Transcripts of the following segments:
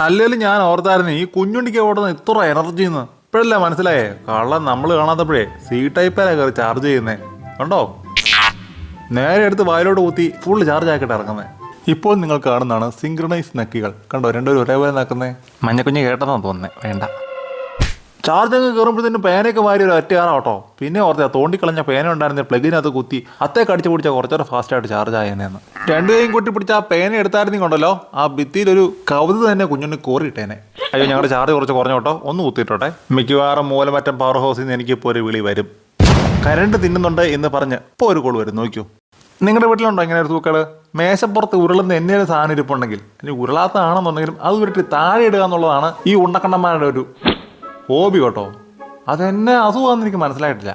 അല്ലെങ്കിലും ഞാൻ ഓർത്തായിരുന്നു ഈ കുഞ്ഞുണ്ടിക്ക് ഓടുന്ന ഇത്ര എനർജിന്ന് ഇപ്പോഴല്ലേ മനസ്സിലായേ. കള്ളം നമ്മൾ കാണാത്തപ്പോഴേ സി ടൈപ്പിലാണ് കയറി ചാർജ് ചെയ്യുന്നേ. കണ്ടോ, നേരെ എടുത്ത് വായിലോട്ട് കുത്തി ഫുൾ ചാർജ് ആക്കിയിട്ട് ഇറങ്ങുന്നത്. ഇപ്പോൾ നിങ്ങൾ കാണുന്നതാണ് സിങ്ക്രണൈസ് നക്കികൾ. കണ്ടോ, രണ്ടുപേരും ഒരേപോലെ നക്കുന്നേ. മഞ്ഞക്കുഞ്ഞ് കേട്ടതെന്ന് തോന്നുന്നേ. വേണ്ട, ചാർജ് അങ്ങ് കയറുമ്പോഴത്തേനും പേനയൊക്കെ വാരി ഒരു ഒറ്റയാറാട്ടോ. പിന്നെ ഓർത്താ തോണ്ടിക്കളഞ്ഞ പേന ഉണ്ടായിരുന്ന പ്ലഗിനകത്ത് കുത്തി അത്തേ കടിച്ചു പിടിച്ചാൽ കുറച്ചുകൂടെ ഫാസ്റ്റായിട്ട് ചാർജ് ആയേനെന്ന്. രണ്ടു കൈയും കൊട്ടി പിടിച്ച ആ പേന എടുത്തായിരുന്നെങ്കിലുണ്ടല്ലോ ആ ഭിത്തിയിലൊരു കവിത തന്നെ കുഞ്ഞുണ്ണി കോറിയിട്ടേനെ. അയ്യോ, ഞങ്ങളുടെ ചാർജ് കുറച്ച് കുറഞ്ഞോട്ടോ, ഒന്ന് കുത്തിയിട്ടോട്ടെ. മിക്കവാറും മൂലമറ്റം പവർ ഹൗസിൽ നിന്ന് എനിക്കിപ്പോൾ ഒരു വിളി വരും. കരണ്ട് തിന്നുന്നുണ്ട് എന്ന് പറഞ്ഞ് ഇപ്പോൾ ഒരു കോൾ വരും. നോക്കൂ, നിങ്ങളുടെ വീട്ടിലുണ്ടോ ഇങ്ങനെ ഒരു തൂക്കൾ? മേശപ്പുറത്ത് ഉരുളുന്ന എന്തെങ്കിലും സാധനം ഇരിപ്പുണ്ടെങ്കിൽ, അല്ലെങ്കിൽ ഉരുളാത്തതാണെന്നുണ്ടെങ്കിലും അത് ഉരുട്ടി താഴെ ഇടുക എന്നുള്ളതാണ് ഈ ഉണ്ടക്കണ്ണന്മാരുടെ ഒരു ഹോബി കേട്ടോ. അതെന്നെ അസുഖമാണെന്ന് എനിക്ക് മനസ്സിലായിട്ടില്ല.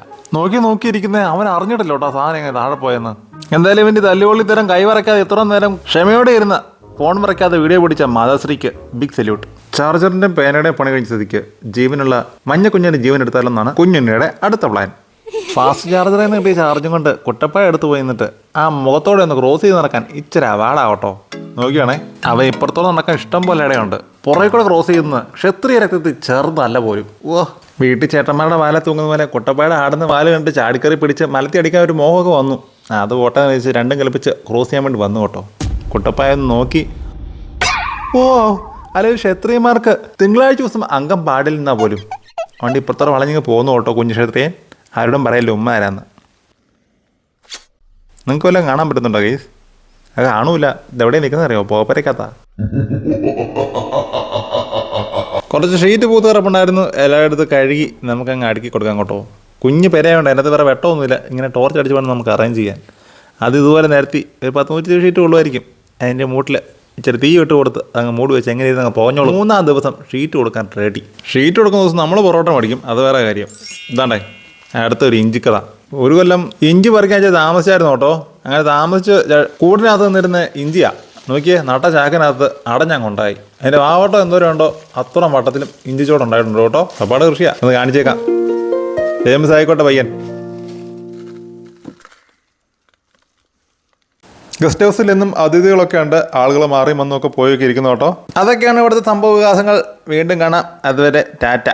നോക്കിയിരിക്കുന്നത് അവൻ അറിഞ്ഞിട്ടില്ല കേട്ടോ സാധനം എങ്ങനെ താഴെ പോയെന്ന്. എന്തായാലും ഇവൻ്റെ തല്ലുകൊള്ളിത്തരം കൈവറക്കാതെ ഇത്ര നേരം ക്ഷമയോടെ ഇരുന്ന ഫോൺ മറക്കാതെ വീഡിയോ പിടിച്ച മാതാശ്രീക്ക് ബിഗ് സല്യൂട്ട്. ചാർജറിൻ്റെ പേനയുടെ പണി കഴിഞ്ഞ സ്ഥിതിക്ക് ജീവനുള്ള മഞ്ഞക്കുഞ്ഞിൻ്റെ ജീവൻ എടുത്താലെന്നാണ് കുഞ്ഞുണ്ണിയുടെ അടുത്ത പ്ലാൻ. ഫാസ്റ്റ് ചാർജറിൽ നിന്ന് കിട്ടിയ ചാർജും കൊണ്ട് കുട്ടപ്പായ എടുത്തു പോയി നിന്നിട്ട് ആ മുഖത്തോടെ ഒന്ന് ക്രോസ് ചെയ്ത് നടക്കാൻ ഇച്ചിരി അവാടാവട്ടോ. നോക്കിയാണേ, അവ ഇപ്പുറത്തോടെ നടക്കാൻ ഇഷ്ടം പോലെ ഇടയുണ്ട്. പുറകെ കൂടെ ക്രോസ് ചെയ്യുന്നത് ക്ഷത്രിയ രക്തത്തിൽ ചെറുതല്ല പോലും. ഓ, വീട്ടിൽ ചേട്ടന്മാരുടെ വാല തൂങ്ങുന്ന പോലെ കുട്ടപ്പായുടെ ആടുന്ന വാല് കണ്ട് ചാടിക്കറി പിടിച്ച് മലത്തി അടിക്കാൻ ഒരു മോഹമൊക്കെ വന്നു. അത് ഓട്ടം വെച്ച് രണ്ടും കൽപ്പിച്ച് ക്രോസ് ചെയ്യാൻ വേണ്ടി വന്നു കേട്ടോ. കുട്ടപ്പായ ഒന്ന് നോക്കി, ഓ അല്ലെങ്കിൽ ക്ഷത്രിയന്മാർക്ക് തിങ്കളാഴ്ച ദിവസം അംഗം പാടില്ലെന്നാ പോലും. അതുകൊണ്ട് ഇപ്പുറത്തോടെ വളഞ്ഞിങ്ങ് പോകുന്നു കേട്ടോ കുഞ്ഞു ക്ഷത്രിയൻ. ആരോടും പറയല്ലോ ഉമ്മ ആരാന്ന്. നിങ്ങൾക്ക് വല്ലതും കാണാൻ പറ്റുന്നുണ്ടോ ഗൈസ്? അത് കാണൂല. ഇതെവിടെ നിൽക്കുന്ന അറിയോ? പോപ്പരക്കത്താ. കുറച്ച് ഷീറ്റ് പൂത്ത് കിടപ്പുണ്ടായിരുന്നു. എല്ലായിടത്തും കഴുകി നമുക്കങ്ങ് അടുക്കി കൊടുക്കാൻ കേട്ടോ. കുഞ്ഞ് പെരയുണ്ട്, അതിനകത്ത് വേറെ വെട്ടമൊന്നുമില്ല. ഇങ്ങനെ ടോർച്ച് അടിച്ച് വേണം നമുക്ക് അറേഞ്ച് ചെയ്യാൻ. അത് ഇതുപോലെ നിരത്തി ഒരു 10-100 ഷീറ്റ് കൊള്ളുമായിരിക്കും. അതിൻ്റെ മൂട്ടിൽ ഇച്ചിരി തീ ഇട്ട് കൊടുത്ത് അങ്ങ് മൂടി വെച്ച് എങ്ങനെ ഇരുന്ന് അങ്ങ് പോഞ്ഞോളൂ. 3-ാം ദിവസം ഷീറ്റ് കൊടുക്കാൻ റെഡി. ഷീറ്റ് കൊടുക്കുന്ന ദിവസം നമ്മൾ പൊറോട്ട മേടിക്കും, അത് വേറെ കാര്യം. ഇതാണ്ടേ അടുത്തൊരു ഇഞ്ചിക്കഥ. ഒരു കൊല്ലം ഇഞ്ചി പറിക്കാൻ താമസിച്ചായിരുന്നു കേട്ടോ. അങ്ങനെ താമസിച്ച് കൂടിനകത്ത് നിന്നിരുന്ന ഇഞ്ചിയാ. നോക്കിയേ, നട്ട ചാക്കിനകത്ത് അടഞ്ഞങ്ങുണ്ടായി. അതിൻ്റെ വാവട്ടം എന്തോരം ഉണ്ടോ അത്രയും വട്ടത്തിലും ഇഞ്ചിച്ചോടുണ്ടായിട്ടുണ്ട് കേട്ടോ. അപ്പാട് കൃഷിയാ, അത് കാണിച്ചേക്കാം. ഫേമസ് ആയിക്കോട്ടെ പയ്യൻ. ഗസ്റ്റ് ഹൗസിൽ നിന്നും അതിഥികളൊക്കെ ഉണ്ട്. ആളുകൾ മാറി വന്നൊക്കെ പോയൊക്കെ ഇരിക്കുന്നു കേട്ടോ. അതൊക്കെയാണ് ഇവിടുത്തെ സംഭവ വികാസങ്ങൾ. വീണ്ടും കാണാം. അതുവരെ ടാറ്റ.